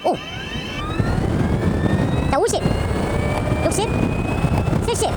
5. 자, 50. 60. 70.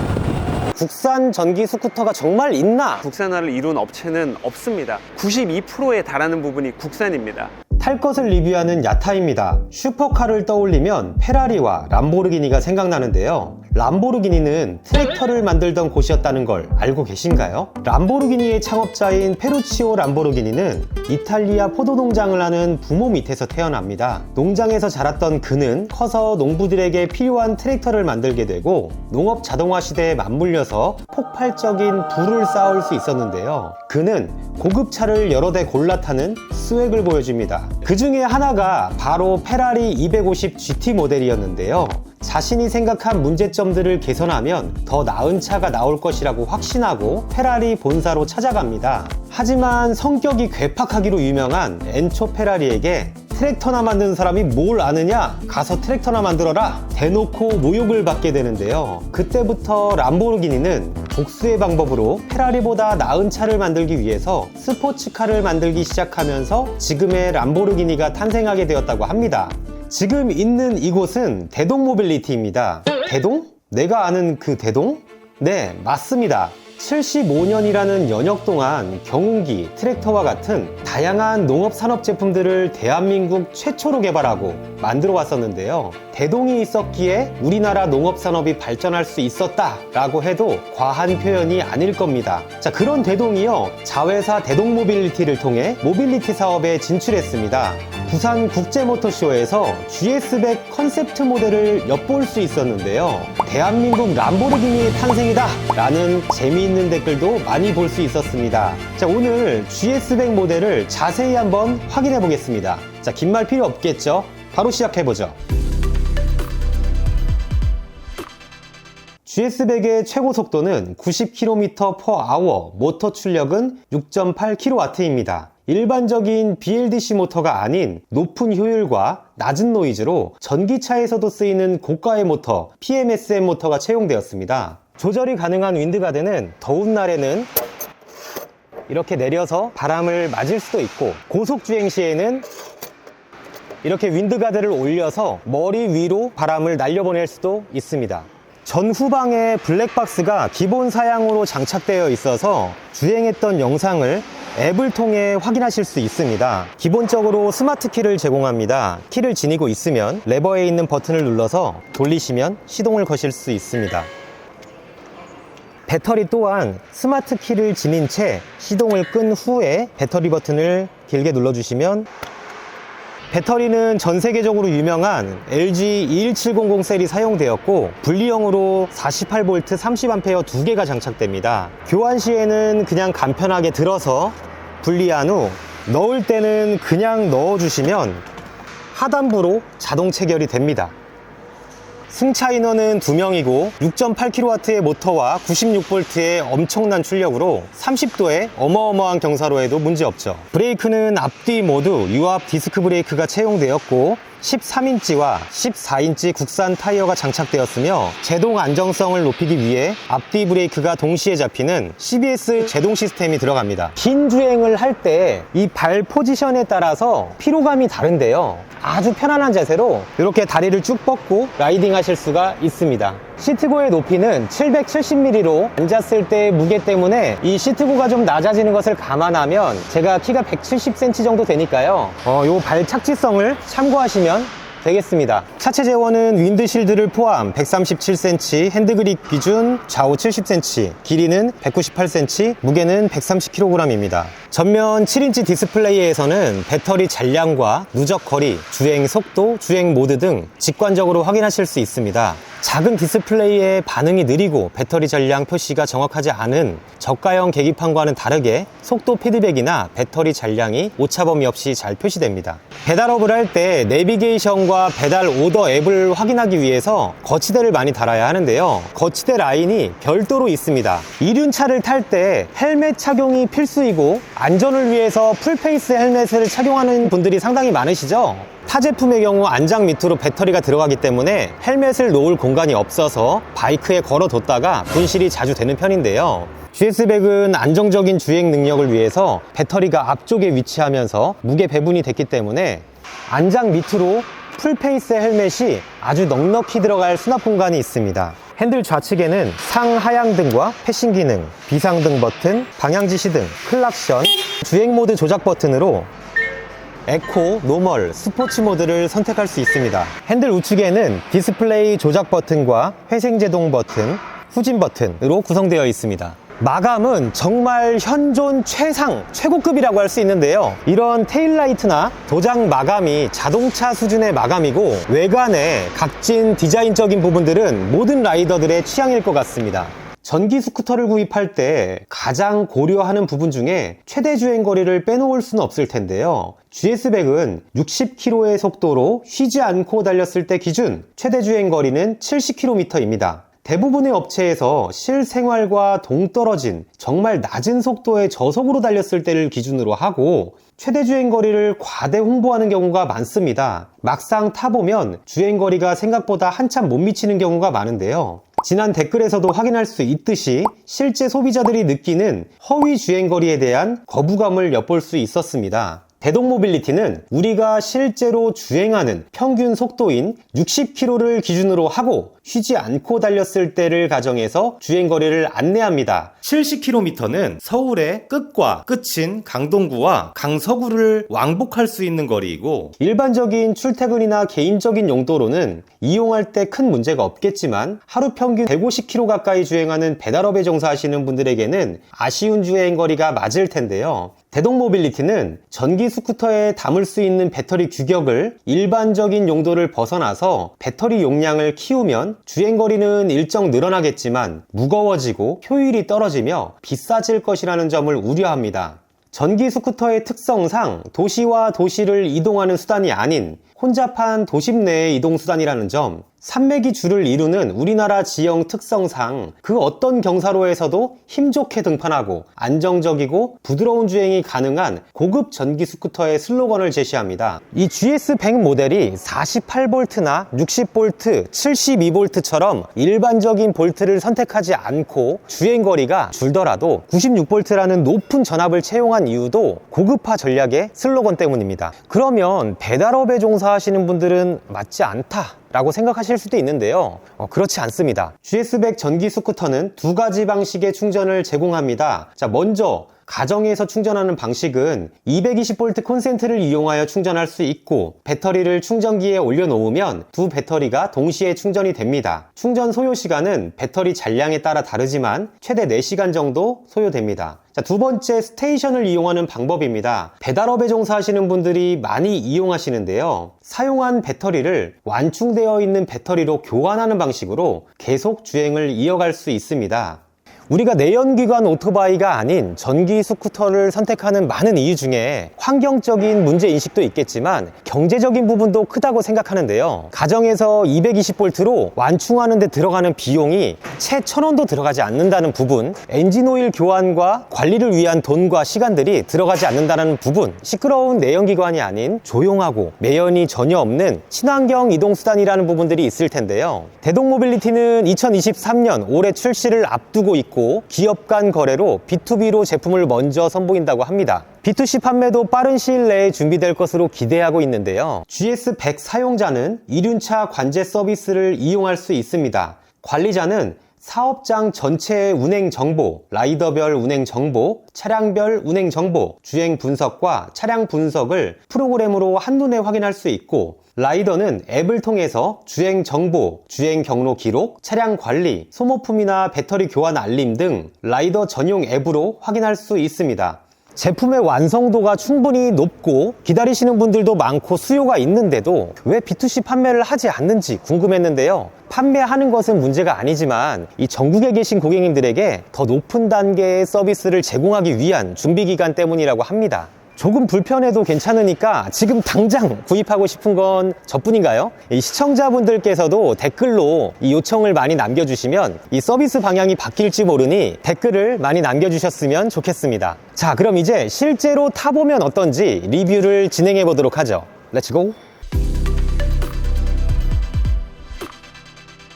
국산 전기 스쿠터가 정말 있나? 국산화를 이룬 업체는 없습니다. 92%에 달하는 부분이 국산입니다. 탈 것을 리뷰하는 야타입니다. 슈퍼카를 떠올리면 페라리와 람보르기니가 생각나는데요. 람보르기니는 트랙터를 만들던 곳이었다는 걸 알고 계신가요? 람보르기니의 창업자인 페루치오 람보르기니는 이탈리아 포도 농장을 하는 부모 밑에서 태어납니다. 농장에서 자랐던 그는 커서 농부들에게 필요한 트랙터를 만들게 되고 농업 자동화 시대에 맞물려서 폭발적인 부를 쌓을 수 있었는데요. 그는 고급차를 여러 대 골라 타는 스웩을 보여줍니다. 그 중에 하나가 바로 페라리 250 GT 모델이었는데요. 자신이 생각한 문제점들을 개선하면 더 나은 차가 나올 것이라고 확신하고 페라리 본사로 찾아갑니다. 하지만 성격이 괴팍하기로 유명한 엔초 페라리에게 트랙터나 만드는 사람이 뭘 아느냐? 가서 트랙터나 만들어라! 대놓고 모욕을 받게 되는데요. 그때부터 람보르기니는 복수의 방법으로 페라리보다 나은 차를 만들기 위해서 스포츠카를 만들기 시작하면서 지금의 람보르기니가 탄생하게 되었다고 합니다. 지금 있는 이곳은 대동 모빌리티입니다. 대동? 내가 아는 그 대동? 네, 맞습니다. 75년이라는 연역 동안 경운기, 트랙터와 같은 다양한 농업 산업 제품들을 대한민국 최초로 개발하고 만들어 왔었는데요. 대동이 있었기에 우리나라 농업 산업이 발전할 수 있었다라고 해도 과한 표현이 아닐 겁니다. 자, 그런 대동이요, 자회사 대동 모빌리티를 통해 모빌리티 사업에 진출했습니다. 부산 국제모터쇼에서 GS100 컨셉트 모델을 엿볼 수 있었는데요. 대한민국 람보르기니의 탄생이다! 라는 재미있는 댓글도 많이 볼 수 있었습니다. 자, 오늘 GS100 모델을 자세히 한번 확인해 보겠습니다. 자, 긴 말 필요 없겠죠? 바로 시작해 보죠. GS100의 최고 속도는 90km/h, 모터 출력은 6.8kW입니다. 일반적인 BLDC 모터가 아닌 높은 효율과 낮은 노이즈로 전기차에서도 쓰이는 고가의 모터 PMSM 모터가 채용되었습니다. 조절이 가능한 윈드가드는 더운 날에는 이렇게 내려서 바람을 맞을 수도 있고, 고속주행 시에는 이렇게 윈드가드를 올려서 머리 위로 바람을 날려보낼 수도 있습니다. 전후방에 블랙박스가 기본 사양으로 장착되어 있어서 주행했던 영상을 앱을 통해 확인하실 수 있습니다. 기본적으로 스마트 키를 제공합니다. 키를 지니고 있으면 레버에 있는 버튼을 눌러서 돌리시면 시동을 거실 수 있습니다. 배터리 또한 스마트 키를 지닌 채 시동을 끈 후에 배터리 버튼을 길게 눌러주시면, 배터리는 전 세계적으로 유명한 LG 21700 셀이 사용되었고 분리형으로 48V 30A 두 개가 장착됩니다. 교환 시에는 그냥 간편하게 들어서 분리한 후 넣을 때는 그냥 넣어주시면 하단부로 자동 체결이 됩니다. 승차 인원은 2명이고 6.8kW의 모터와 96V의 엄청난 출력으로 30도의 어마어마한 경사로에도 문제없죠. 브레이크는 앞뒤 모두 유압 디스크 브레이크가 채용되었고 13인치와 14인치 국산 타이어가 장착되었으며 제동 안정성을 높이기 위해 앞뒤 브레이크가 동시에 잡히는 CBS 제동 시스템이 들어갑니다. 긴 주행을 할 때 이 발 포지션에 따라서 피로감이 다른데요, 아주 편안한 자세로 이렇게 다리를 쭉 뻗고 라이딩 하실 수가 있습니다. 시트고의 높이는 770mm로 앉았을 때의 무게 때문에 이 시트고가 좀 낮아지는 것을 감안하면, 제가 키가 170cm 정도 되니까요, 요 발 착지성을 참고하시면 되겠습니다. 차체 재원은 윈드실드를 포함 137cm, 핸드그립 기준 좌우 70cm, 길이는 198cm, 무게는 130kg입니다. 전면 7인치 디스플레이에서는 배터리 잔량과 누적 거리, 주행 속도, 주행 모드 등 직관적으로 확인하실 수 있습니다. 작은 디스플레이의 반응이 느리고 배터리 잔량 표시가 정확하지 않은 저가형 계기판과는 다르게 속도 피드백이나 배터리 잔량이 오차범위 없이 잘 표시됩니다. 배달업을 할 때 내비게이션과 배달 오더 앱을 확인하기 위해서 거치대를 많이 달아야 하는데요, 거치대 라인이 별도로 있습니다. 이륜차를 탈 때 헬멧 착용이 필수이고 안전을 위해서 풀페이스 헬멧을 착용하는 분들이 상당히 많으시죠? 타 제품의 경우 안장 밑으로 배터리가 들어가기 때문에 헬멧을 놓을 공간이 없어서 바이크에 걸어뒀다가 분실이 자주 되는 편인데요, GS100은 안정적인 주행 능력을 위해서 배터리가 앞쪽에 위치하면서 무게 배분이 됐기 때문에 안장 밑으로 풀페이스 헬멧이 아주 넉넉히 들어갈 수납 공간이 있습니다. 핸들 좌측에는 상하향등과 패싱 기능, 비상등 버튼, 방향지시 등, 클락션, 주행 모드 조작 버튼으로 에코, 노멀, 스포츠 모드를 선택할 수 있습니다. 핸들 우측에는 디스플레이 조작 버튼과 회생제동 버튼, 후진 버튼으로 구성되어 있습니다. 마감은 정말 현존 최고급이라고 할 수 있는데요. 이런 테일라이트나 도장 마감이 자동차 수준의 마감이고, 외관의 각진 디자인적인 부분들은 모든 라이더들의 취향일 것 같습니다. 전기 스쿠터를 구입할 때 가장 고려하는 부분 중에 최대 주행거리를 빼놓을 수는 없을 텐데요. GS100은 60km의 속도로 쉬지 않고 달렸을 때 기준 최대 주행거리는 70km입니다. 대부분의 업체에서 실생활과 동떨어진 정말 낮은 속도의 저속으로 달렸을 때를 기준으로 하고 최대 주행거리를 과대 홍보하는 경우가 많습니다. 막상 타보면 주행거리가 생각보다 한참 못 미치는 경우가 많은데요. 지난 댓글에서도 확인할 수 있듯이 실제 소비자들이 느끼는 허위 주행거리에 대한 거부감을 엿볼 수 있었습니다. 대동모빌리티는 우리가 실제로 주행하는 평균 속도인 60km를 기준으로 하고 쉬지 않고 달렸을 때를 가정해서 주행거리를 안내합니다. 70km는 서울의 끝과 끝인 강동구와 강서구를 왕복할 수 있는 거리이고, 일반적인 출퇴근이나 개인적인 용도로는 이용할 때 큰 문제가 없겠지만 하루 평균 150km 가까이 주행하는 배달업에 종사하시는 분들에게는 아쉬운 주행거리가 맞을 텐데요. 대동모빌리티는 전기 스쿠터에 담을 수 있는 배터리 규격을 일반적인 용도를 벗어나서 배터리 용량을 키우면 주행거리는 일정 늘어나겠지만 무거워지고 효율이 떨어지며 비싸질 것이라는 점을 우려합니다. 전기 스쿠터의 특성상 도시와 도시를 이동하는 수단이 아닌 혼잡한 도심 내의 이동 수단이라는 점, 산맥이 주를 이루는 우리나라 지형 특성상 그 어떤 경사로에서도 힘좋게 등판하고 안정적이고 부드러운 주행이 가능한 고급 전기 스쿠터의 슬로건을 제시합니다. 이 GS100 모델이 48V나 60V, 72V처럼 일반적인 볼트를 선택하지 않고 주행거리가 줄더라도 96V라는 높은 전압을 채용한 이유도 고급화 전략의 슬로건 때문입니다. 그러면 배달업에 종사하시는 분들은 맞지 않다 라고 생각하실 수도 있는데요. 그렇지 않습니다. GS100 전기 스쿠터는 두 가지 방식의 충전을 제공합니다. 자, 먼저 가정에서 충전하는 방식은 220V 콘센트를 이용하여 충전할 수 있고, 배터리를 충전기에 올려놓으면 두 배터리가 동시에 충전이 됩니다. 충전 소요 시간은 배터리 잔량에 따라 다르지만 최대 4시간 정도 소요됩니다. 자, 두 번째, 스테이션을 이용하는 방법입니다. 배달업에 종사하시는 분들이 많이 이용하시는데요. 사용한 배터리를 완충되어 있는 배터리로 교환하는 방식으로 계속 주행을 이어갈 수 있습니다. 우리가 내연기관 오토바이가 아닌 전기 스쿠터를 선택하는 많은 이유 중에 환경적인 문제인식도 있겠지만 경제적인 부분도 크다고 생각하는데요. 가정에서 220V로 완충하는 데 들어가는 비용이 채 1,000원도 들어가지 않는다는 부분, 엔진오일 교환과 관리를 위한 돈과 시간들이 들어가지 않는다는 부분, 시끄러운 내연기관이 아닌 조용하고 매연이 전혀 없는 친환경 이동수단이라는 부분들이 있을 텐데요. 대동모빌리티는 2023년 올해 출시를 앞두고 있고, 기업 간 거래로 B2B로 제품을 먼저 선보인다고 합니다. B2C 판매도 빠른 시일 내에 준비될 것으로 기대하고 있는데요. GS100 사용자는 이륜차 관제 서비스를 이용할 수 있습니다. 관리자는 사업장 전체의 운행 정보, 라이더별 운행 정보, 차량별 운행 정보, 주행 분석과 차량 분석을 프로그램으로 한눈에 확인할 수 있고, 라이더는 앱을 통해서 주행 정보, 주행 경로 기록, 차량 관리, 소모품이나 배터리 교환 알림 등 라이더 전용 앱으로 확인할 수 있습니다. 제품의 완성도가 충분히 높고 기다리시는 분들도 많고 수요가 있는데도 왜 B2C 판매를 하지 않는지 궁금했는데요. 판매하는 것은 문제가 아니지만 이 전국에 계신 고객님들에게 더 높은 단계의 서비스를 제공하기 위한 준비 기간 때문이라고 합니다. 조금 불편해도 괜찮으니까 지금 당장 구입하고 싶은 건 저뿐인가요? 이 시청자분들께서도 댓글로 이 요청을 많이 남겨주시면 이 서비스 방향이 바뀔지 모르니 댓글을 많이 남겨주셨으면 좋겠습니다. 자, 그럼 이제 실제로 타보면 어떤지 리뷰를 진행해 보도록 하죠. 렛츠고!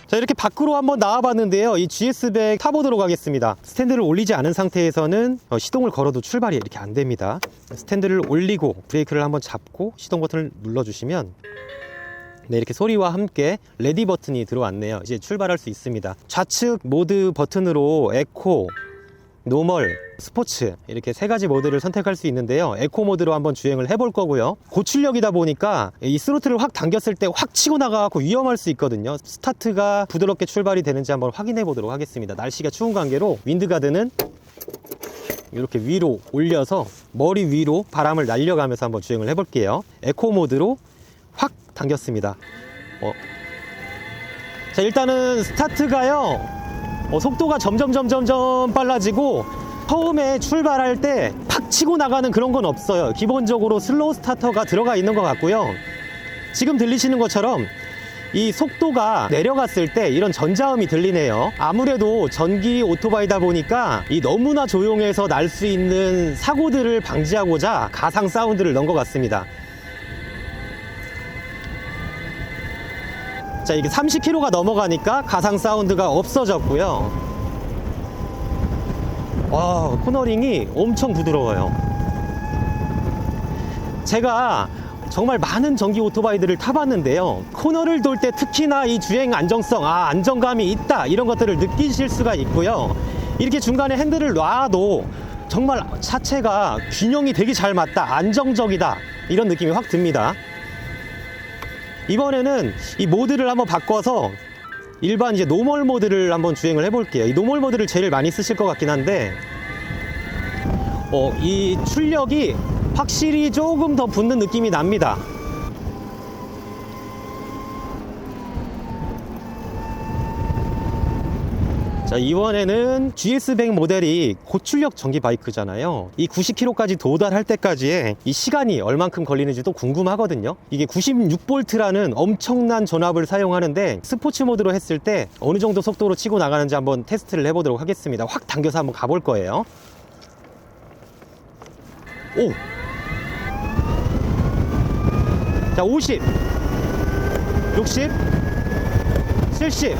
자, 이렇게 밖으로 한번 나와봤는데요. 이 GS100 타보도록 하겠습니다. 스탠드를 올리지 않은 상태에서는 시동을 걸어도 출발이 이렇게 안 됩니다. 스탠드를 올리고 브레이크를 한번 잡고 시동 버튼을 눌러주시면 네, 이렇게 소리와 함께 레디 버튼이 들어왔네요. 이제 출발할 수 있습니다. 좌측 모드 버튼으로 에코, 노멀, 스포츠 이렇게 세 가지 모드를 선택할 수 있는데요. 에코 모드로 한번 주행을 해볼 거고요. 고출력이다 보니까 이 스로틀을 확 당겼을 때 확 치고 나가고 위험할 수 있거든요. 스타트가 부드럽게 출발이 되는지 한번 확인해 보도록 하겠습니다. 날씨가 추운 관계로 윈드가드는 이렇게 위로 올려서 머리 위로 바람을 날려가면서 한번 주행을 해볼게요. 에코 모드로 확 당겼습니다. 자, 일단은 스타트가요, 속도가 점점 빨라지고 처음에 출발할 때 팍 치고 나가는 그런 건 없어요. 기본적으로 슬로우 스타터가 들어가 있는 것 같고요. 지금 들리시는 것처럼 이 속도가 내려갔을 때 이런 전자음이 들리네요. 아무래도 전기 오토바이다 보니까 이 너무나 조용해서 날 수 있는 사고들을 방지하고자 가상 사운드를 넣은 것 같습니다. 자, 이게 30km가 넘어가니까 가상 사운드가 없어졌고요. 와, 코너링이 엄청 부드러워요. 제가 정말 많은 전기 오토바이들을 타봤는데요, 코너를 돌 때 특히나 이 주행 안정성, 안정감이 있다, 이런 것들을 느끼실 수가 있고요. 이렇게 중간에 핸들을 놔도 정말 차체가 균형이 되게 잘 맞다, 안정적이다, 이런 느낌이 확 듭니다. 이번에는 이 모드를 한번 바꿔서 일반 이제 노멀 모드를 한번 주행을 해볼게요. 이 노멀 모드를 제일 많이 쓰실 것 같긴 한데, 이 출력이 확실히 조금 더 붙는 느낌이 납니다. 자, 이번에는 GS100 모델이 고출력 전기 바이크잖아요. 이 90km까지 도달할 때까지의 이 시간이 얼만큼 걸리는지도 궁금하거든요. 이게 96V라는 엄청난 전압을 사용하는데 스포츠 모드로 했을 때 어느 정도 속도로 치고 나가는지 한번 테스트를 해보도록 하겠습니다. 확 당겨서 한번 가볼 거예요. 오! 자, 50, 60, 70.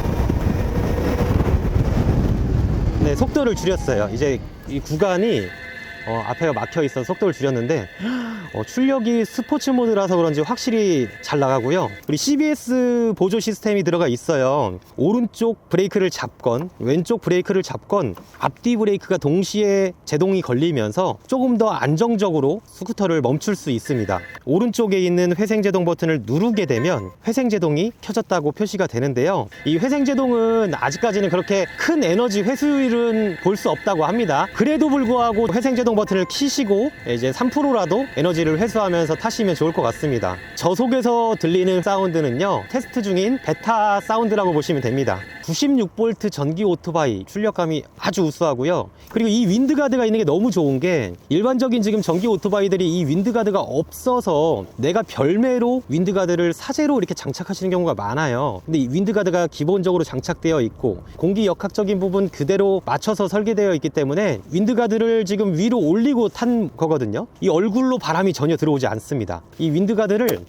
네, 속도를 줄였어요. 이제 이 구간이 앞에가 막혀 있어서 속도를 줄였는데 출력이 스포츠 모드라서 그런지 확실히 잘 나가고요. 우리 CBS 보조 시스템이 들어가 있어요. 오른쪽 브레이크를 잡건 왼쪽 브레이크를 잡건 앞뒤 브레이크가 동시에 제동이 걸리면서 조금 더 안정적으로 스쿠터를 멈출 수 있습니다. 오른쪽에 있는 회생제동 버튼을 누르게 되면 회생제동이 켜졌다고 표시가 되는데요. 이 회생제동은 아직까지는 그렇게 큰 에너지 회수율은 볼 수 없다고 합니다. 그래도 불구하고 회생제동 버튼을 키시고 이제 3%라도 에너지를 회수하면서 타시면 좋을 것 같습니다. 저속에서 들리는 사운드는요, 테스트 중인 베타 사운드라고 보시면 됩니다. 96V 전기 오토바이 출력감이 아주 우수하고요. 그리고 이 윈드가드가 있는 게 너무 좋은 게, 일반적인 지금 전기 오토바이들이 이 윈드가드가 없어서 내가 별매로 윈드가드를 사제로 이렇게 장착하시는 경우가 많아요. 근데 이 윈드가드가 기본적으로 장착되어 있고 공기 역학적인 부분 그대로 맞춰서 설계되어 있기 때문에 윈드가드를 지금 위로 올리고 탄 거거든요. 이 얼굴로 바람이 전혀 들어오지 않습니다. 이 윈드가드를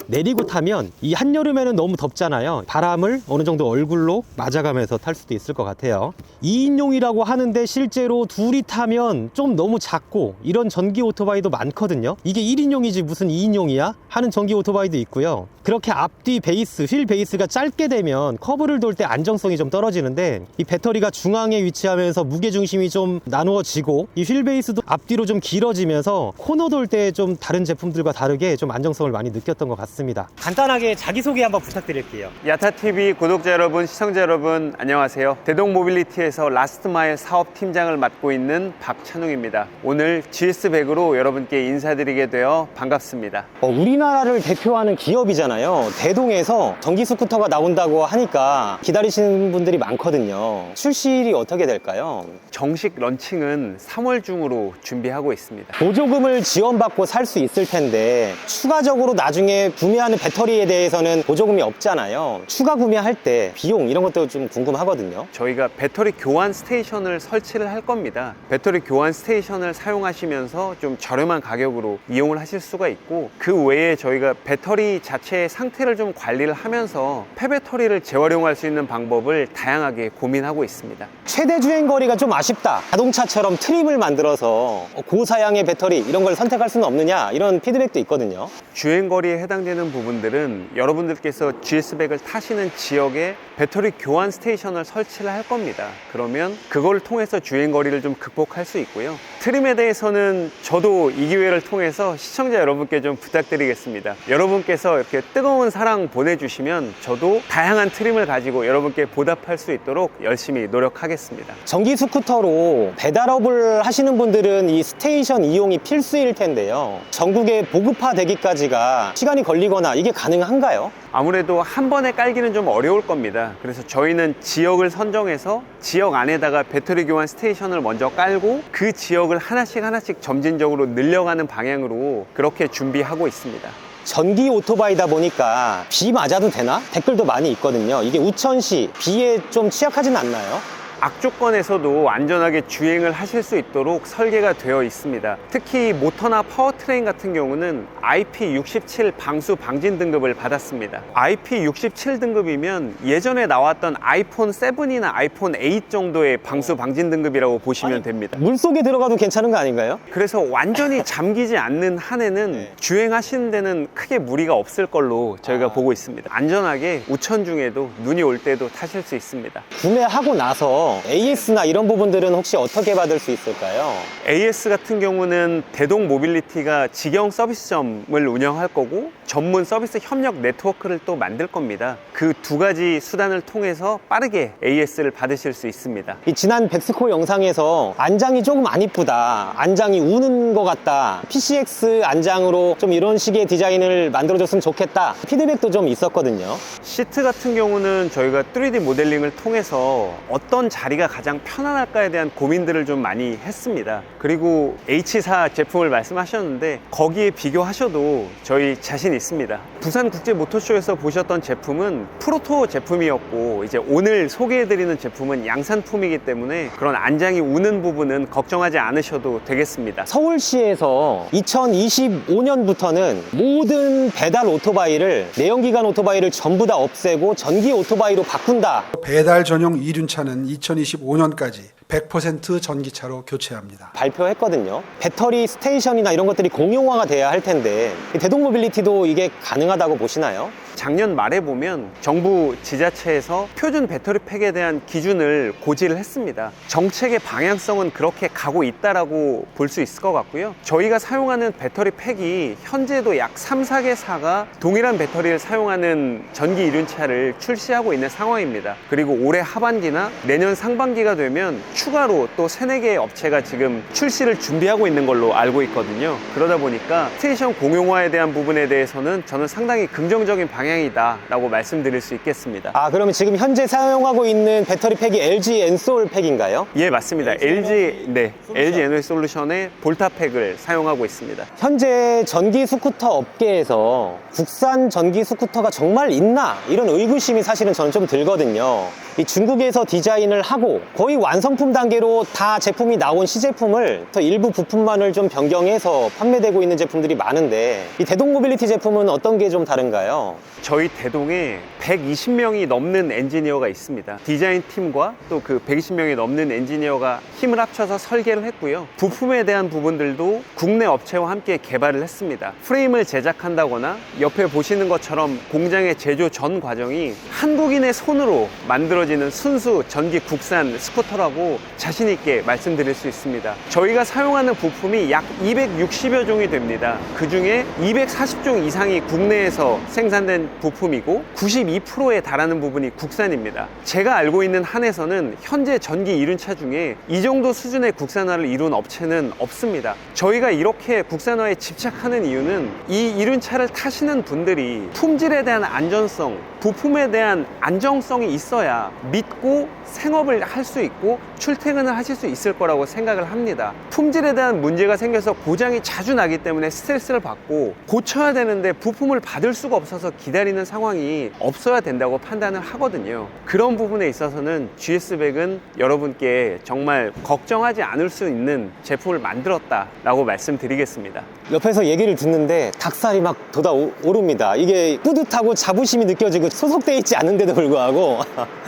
내리고 타면 이 한여름에는 너무 덥잖아요. 바람을 어느 정도 얼굴로 맞아가면서 탈 수도 있을 것 같아요. 2인용이라고 하는데 실제로 둘이 타면 좀 너무 작고 이런 전기 오토바이도 많거든요. 이게 1인용이지 무슨 2인용이야? 하는 전기 오토바이도 있고요. 그렇게 앞뒤 베이스, 휠 베이스가 짧게 되면 커브를 돌 때 안정성이 좀 떨어지는데, 이 배터리가 중앙에 위치하면서 무게중심이 좀 나누어지고 이 휠 베이스도 앞뒤로 좀 길어지면서 코너 돌 때 좀 다른 제품들과 다르게 좀 안정성을 많이 느꼈던 것 같습니다. 간단하게 자기소개 한번 부탁드릴게요. 야타TV 구독자 여러분, 시청자 여러분, 안녕하세요. 대동모빌리티에서 라스트마일 사업팀장을 맡고 있는 박찬웅입니다. 오늘 GS100으로 여러분께 인사드리게 되어 반갑습니다. 우리나라를 대표하는 기업이잖아요. 대동에서 전기 스쿠터가 나온다고 하니까 기다리시는 분들이 많거든요. 출시일이 어떻게 될까요? 정식 런칭은 3월 중으로 준비하고 있습니다. 보조금을 지원받고 살 수 있을 텐데 추가적으로 나중에 구매하는 배터리에 대해서는 보조금이 없잖아요. 추가 구매할 때 비용 이런 것도 좀 궁금하거든요. 저희가 배터리 교환 스테이션을 설치를 할 겁니다. 배터리 교환 스테이션을 사용하시면서 좀 저렴한 가격으로 이용을 하실 수가 있고, 그 외에 저희가 배터리 자체의 상태를 좀 관리를 하면서 폐배터리를 재활용할 수 있는 방법을 다양하게 고민하고 있습니다. 최대 주행거리가 좀 아쉽다, 자동차처럼 트림을 만들어서 고사양의 배터리 이런 걸 선택할 수는 없느냐, 이런 피드백도 있거든요. 주행거리에 해당되는 부분들은 여러분들께서 GS100을 타시는 지역에 배터리 교환 스테이션을 설치를 할 겁니다. 그러면 그걸 통해서 주행거리를 좀 극복할 수 있고요. 트림에 대해서는 저도 이 기회를 통해서 시청자 여러분께 좀 부탁드리겠습니다. 여러분께서 이렇게 뜨거운 사랑 보내주시면 저도 다양한 트림을 가지고 여러분께 보답할 수 있도록 열심히 노력하겠습니다. 전기 스쿠터로 배달업을 하시는 분들은 이 스테이션 이용이 필수일 텐데요. 전국에 보급화되기까지가 시간이 걸리거나 이게 가능한가요? 아무래도 한 번에 깔기는 좀 어려울 겁니다. 그래서 저희는 지역을 선정해서 지역 안에다가 배터리 교환 스테이션을 먼저 깔고 그 지역을 하나씩 점진적으로 늘려가는 방향으로 그렇게 준비하고 있습니다. 전기 오토바이다 보니까 비 맞아도 되나? 댓글도 많이 있거든요. 이게 우천시 비에 좀 취약하진 않나요? 악조건에서도 안전하게 주행을 하실 수 있도록 설계가 되어 있습니다. 특히 모터나 파워트레인 같은 경우는 IP67 방수 방진 등급을 받았습니다. IP67 등급이면 예전에 나왔던 아이폰 7이나 아이폰 8 정도의 방수 방진 등급이라고 보시면 됩니다. 물속에 들어가도 괜찮은 거 아닌가요? 그래서 완전히 잠기지 않는 한에는 주행하시는 데는 크게 무리가 없을 걸로 저희가 보고 있습니다. 안전하게 우천 중에도 눈이 올 때도 타실 수 있습니다. 구매하고 나서 AS나 이런 부분들은 혹시 어떻게 받을 수 있을까요? AS 같은 경우는 대동 모빌리티가 직영 서비스점을 운영할 거고 전문 서비스 협력 네트워크를 또 만들 겁니다. 그 두 가지 수단을 통해서 빠르게 AS를 받으실 수 있습니다. 이 지난 백스코 영상에서 안장이 조금 안 이쁘다, 안장이 우는 것 같다, PCX 안장으로 좀 이런 식의 디자인을 만들어줬으면 좋겠다, 피드백도 좀 있었거든요. 시트 같은 경우는 저희가 3D 모델링을 통해서 어떤 자리가 가장 편안할까에 대한 고민들을 좀 많이 했습니다. 그리고 H4 제품을 말씀하셨는데 거기에 비교하셔도 저희 자신 있습니다. 부산국제모터쇼에서 보셨던 제품은 프로토 제품이었고 이제 오늘 소개해드리는 제품은 양산품이기 때문에 그런 안장이 우는 부분은 걱정하지 않으셔도 되겠습니다. 서울시에서 2025년부터는 모든 배달 오토바이를, 내연기관 오토바이를 전부 다 없애고 전기 오토바이로 바꾼다. 배달 전용 이륜차는 2025년까지 100% 전기차로 교체합니다. 발표했거든요. 배터리 스테이션이나 이런 것들이 공용화가 돼야 할 텐데 대동 모빌리티도 이게 가능하다고 보시나요? 작년 말에 보면 정부 지자체에서 표준 배터리 팩에 대한 기준을 고지를 했습니다. 정책의 방향성은 그렇게 가고 있다라고 볼 수 있을 것 같고요. 저희가 사용하는 배터리 팩이 현재도 약 3, 4개사가 동일한 배터리를 사용하는 전기 이륜차를 출시하고 있는 상황입니다. 그리고 올해 하반기나 내년 상반기가 되면 추가로 또 3, 4개의 업체가 지금 출시를 준비하고 있는 걸로 알고 있거든요. 그러다 보니까 스테이션 공용화에 대한 부분에 대해서는 저는 상당히 긍정적인 방향이다 라고 말씀드릴 수 있겠습니다. 그러면 지금 현재 사용하고 있는 배터리 팩이 LG 엔솔 팩인가요? 예, 맞습니다. LG 에너지 솔루션의 볼타팩을 사용하고 있습니다. 현재 전기 스쿠터 업계에서 국산 전기 스쿠터가 정말 있나? 이런 의구심이 사실은 저는 좀 들거든요. 이 중국에서 디자인을 하고 거의 완성품 단계로 다 제품이 나온 시제품을 더 일부 부품만을 좀 변경해서 판매되고 있는 제품들이 많은데 이 대동 모빌리티 제품은 어떤 게 좀 다른가요? 저희 대동에 120명이 넘는 엔지니어가 있습니다. 디자인 팀과 또 그 120명이 넘는 엔지니어가 힘을 합쳐서 설계를 했고요. 부품에 대한 부분들도 국내 업체와 함께 개발을 했습니다. 프레임을 제작한다거나 옆에 보시는 것처럼 공장의 제조 전 과정이 한국인의 손으로 만들어지는 순수 전기 국산 스쿠터라고 자신 있게 말씀드릴 수 있습니다. 저희가 사용하는 부품이 약 260여 종이 됩니다. 그 중에 240종 이상이 국내에서 생산된 부품이고 92%에 달하는 부분이 국산입니다. 제가 알고 있는 한에서는 현재 전기 이륜차 중에 이 정도 수준의 국산화를 이룬 업체는 없습니다. 저희가 이렇게 국산화에 집착하는 이유는 이 이륜차를 타시는 분들이 품질에 대한 안전성, 부품에 대한 안정성이 있어야 믿고 생업을 할 수 있고 출퇴근을 하실 수 있을 거라고 생각을 합니다. 품질에 대한 문제가 생겨서 고장이 자주 나기 때문에 스트레스를 받고 고쳐야 되는데 부품을 받을 수가 없어서 기다리는 상황이 없어야 된다고 판단을 하거든요. 그런 부분에 있어서는 GS100은 여러분께 정말 걱정하지 않을 수 있는 제품을 만들었다라고 말씀드리겠습니다. 옆에서 얘기를 듣는데 닭살이 막 돋아오릅니다. 이게 뿌듯하고 자부심이 느껴지고 소속돼 있지 않은데도 불구하고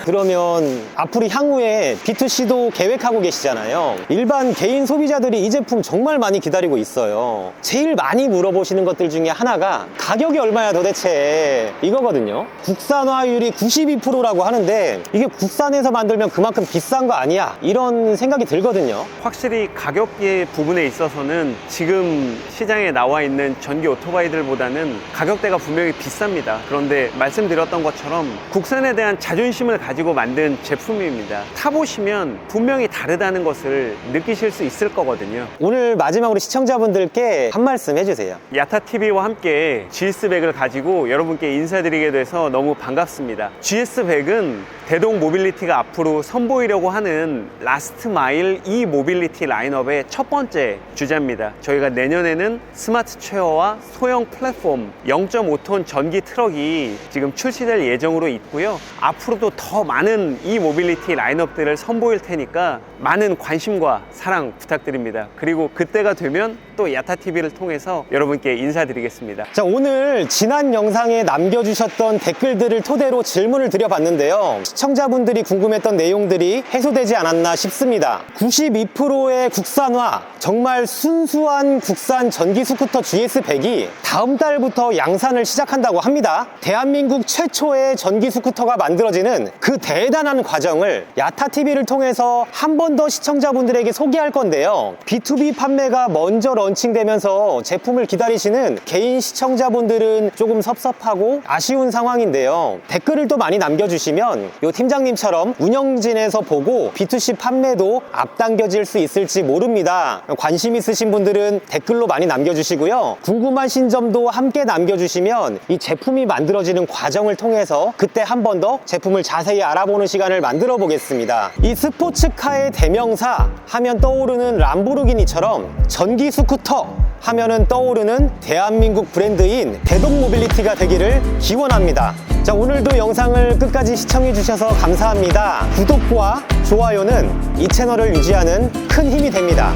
그러면 앞으로 향후에 B2C도 계획하고 계시잖아요. 일반 개인 소비자들이 이 제품 정말 많이 기다리고 있어요. 제일 많이 물어보시는 것들 중에 하나가 가격이 얼마야 도대체 이거거든요. 국산화율이 92%라고 하는데 이게 국산에서 만들면 그만큼 비싼 거 아니야? 이런 생각이 들거든요. 확실히 가격의 부분에 있어서는 지금 시장에 나와 있는 전기 오토바이들보다는 가격대가 분명히 비쌉니다. 그런데 말씀드렸던 것처럼 국산에 대한 자존심을 가지고 만든 제품입니다. 타보시면 분명히 다르다는 것을 느끼실 수 있을 거거든요. 오늘 마지막으로 시청자분들께 한 말씀 해주세요. 야타TV와 함께 GS100을 가지고 여러분께 인사드리게 돼서 너무 반갑습니다. GS100은 대동 모빌리티가 앞으로 선보이려고 하는 라스트 마일 이 모빌리티 라인업의 첫 번째 주자입니다. 저희가 내년에는 스마트 체어와 소형 플랫폼 0.5톤 전기 트럭이 지금 출시될 예정으로 있고요. 앞으로도 더 많은 이 모빌리티 라인업들을 선보일 테니까 많은 관심과 사랑 부탁드립니다. 그리고 그때가 되면 또 야타TV를 통해서 여러분께 인사드리겠습니다. 자, 오늘 지난 영상에 남겨주셨던 댓글들을 토대로 질문을 드려봤는데요. 시청자분들이 궁금했던 내용들이 해소되지 않았나 싶습니다. 92%의 국산화, 정말 순수한 국산 전기 스쿠터 GS100이 다음 달부터 양산을 시작한다고 합니다. 대한민국 최초의 전기 스쿠터가 만들어지는 그 대단한 과정을 야타TV를 통해서 한 번 더 시청자분들에게 소개할 건데요. B2B 판매가 먼저 런칭되면서 제품을 기다리시는 개인 시청자분들은 조금 섭섭하고 아쉬운 상황인데요. 댓글을 또 많이 남겨주시면 요 팀장님처럼 운영진에서 보고 B2C 판매도 앞당겨질 수 있을지 모릅니다. 관심 있으신 분들은 댓글로 많이 남겨주시고요. 궁금하신 점도 함께 남겨주시면 이 제품이 만들어지는 과정을 통해서 그때 한 번 더 제품을 자세히 알아보는 시간을 만들어 보겠습니다. 이 스포츠카의 대명사 하면 떠오르는 람보르기니처럼 전기 스쿠터 하면은 떠오르는 대한민국 브랜드인 대동 모빌리티가 되기를 기원합니다. 자, 오늘도 영상을 끝까지 시청해 주셔서 감사합니다. 구독과 좋아요는 이 채널을 유지하는 큰 힘이 됩니다.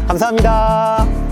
감사합니다.